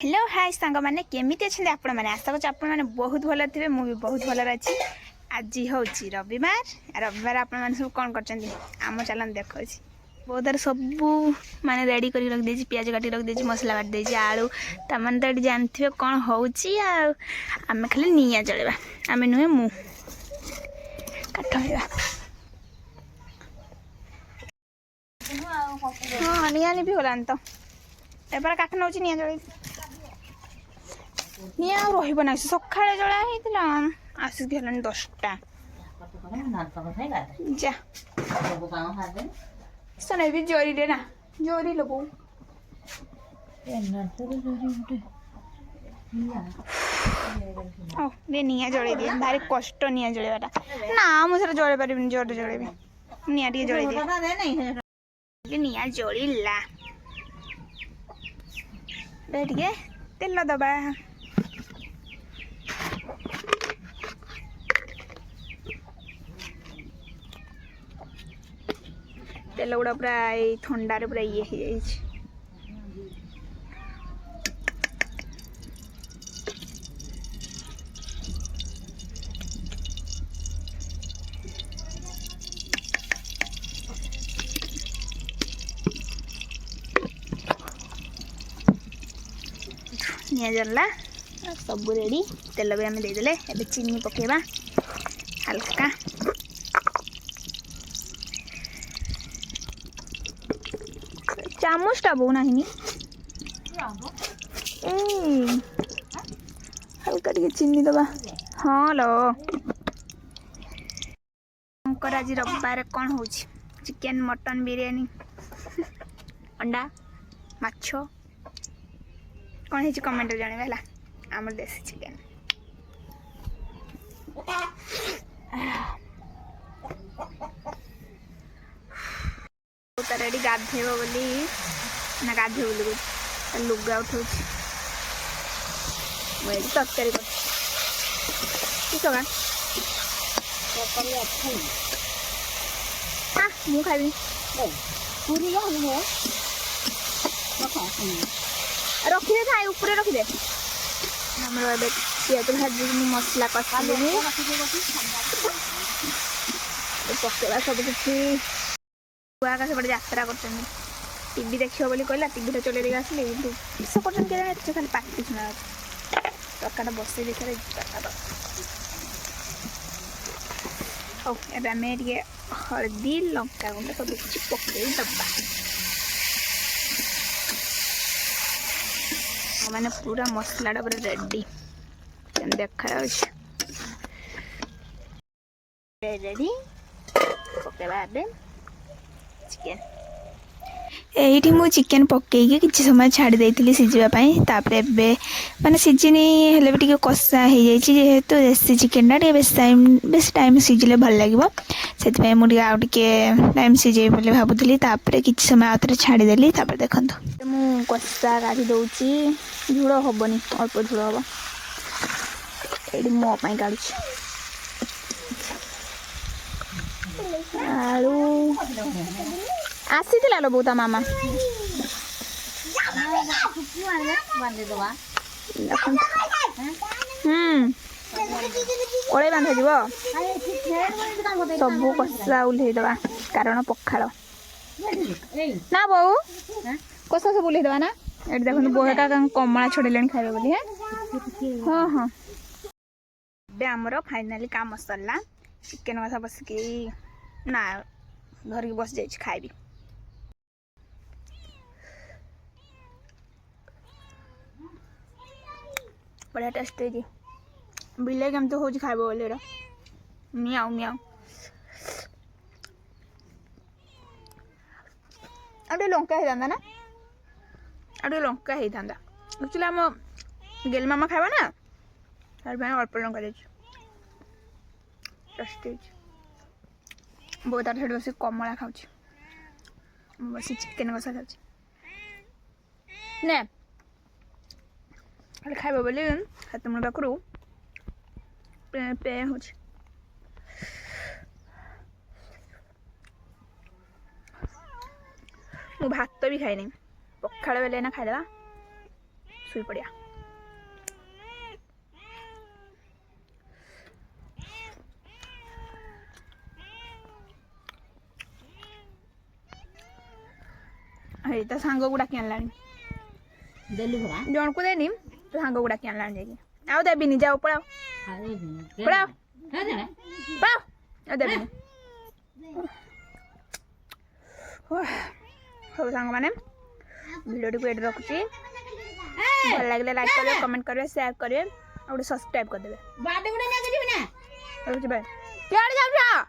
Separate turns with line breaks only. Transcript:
hello hi सांग मैंने केमी अच्छे आपण मैंने आशा कर आपण मैंने बहुत भल थे मुझे बहुत भल अच्छी आज हूँ रविवार रविवार आप सब कौन करम चलन देख बहुत सबू माने रेडी कर रखी पियाज काटी रखी मसला काटी आलू तमें तो ये जानते कौन होमें खाली निआ जलवा आम नुहे मु काठ हाँ निआ भी गलान तो एबार काठ नौ निआ जल निआ रहा सका जला आसिक है 10टा जा सने भी जोरी दे ना जोरी लगो निआ जल दिए भारी कष्ट निआ जलवाटा ना मुझे जल पारि जोर जलेबी निआ टे जल दिए निआ जलिला टे तेल दबा तेल गुड़ा पूरा थंडार पूरा ये हो जाए निआ जल्ला सब रेडी तेल भी आम देदेले ए चीनी पकेबा हल्का चामचटा बो ना हल्का टे चीनी दबा हाँ लो आज रविवार कौन हो चिकेन मटन बिरयानी अंडा माछ कौन है कमेंट जानवे है आम देसी चिकेन तार गाधेब बोली ना गाधे बोली लुगा उठा तरकारी मु खाई रखी दे थाई ऊपर रखी दे पियाज भाजी मसला कषी पकेवा सब किसी छुआ का सेपटे यात्रा कर टीवी देखिए बोली कहला टीवी चल देगा आसली किस कर खाली पाटी शुणा तरकार बस देखिए अब आम टे हलदी लंका गुंड सब किसी पकई दबा मैंने पूरा मसलाटा पूरा रेडी देखा रेडी पकेबा चिकेन ये मु चिकेन पकईकी किसी समय छाड़ी देती सीझापी तापर माने सीझिनी हेल्ले भी टे कषा हो जेहेतु देसी चिकेन टे बेस टाइम सीझिले भल लगे से मुझे आउ टे टाइम सीझे बोली भावुली किसी समय आउे छाड़देली देखो मु कषा काढ़ी दूची झूल हेनी अल्प झूल हम ये मोपाई काढ़ आलू आसी लो बो ता मामा कड़े बांधा जीव सबू कषा ओह्लैदवा कारण पखाड़ ना बो कषा सब ओह्लैदवा ना ये देखो बोहेका कमला छड़े खाइबे बोली हाँ हाँ आमर फाइनाली काम सरला चिकेन कथा बसिकी ना धरिकी बस जाइए खाइबी बढ़िया टेस्ट है बिले केमती हो खाइब बोले मियाओ मियाओ आटे लंका होता ना आटे लंका होता एक्चुअली आम गेल मामा खाइबा ना तार अल्प लंका दे टेस्ट बहुत तार बस कमला खाऊँ बस चिकेन कषा खाऊँ ना खाइब बोली हाथ मुड़ पाखु पे हो भात भी खाइनी पखाड़ बेले ना खाइदेवा शुई पड़िया तो सांग गुड़ा कि आनलानी जन को देनी तो सांग गुड़ा कि आनलानी जाएगी आओ देबीनी जाओ पड़ाओ पड़ाओ पड़ाओ आओ देबीनी हो सांग माने वीडियो को एड रखुची भल लागले लाइक करियो कमेंट करियो शेयर करियो और सब्सक्राइब कर देबे बाद गुड़ा ना करियो ना रुचि भाई केड़ जाऊ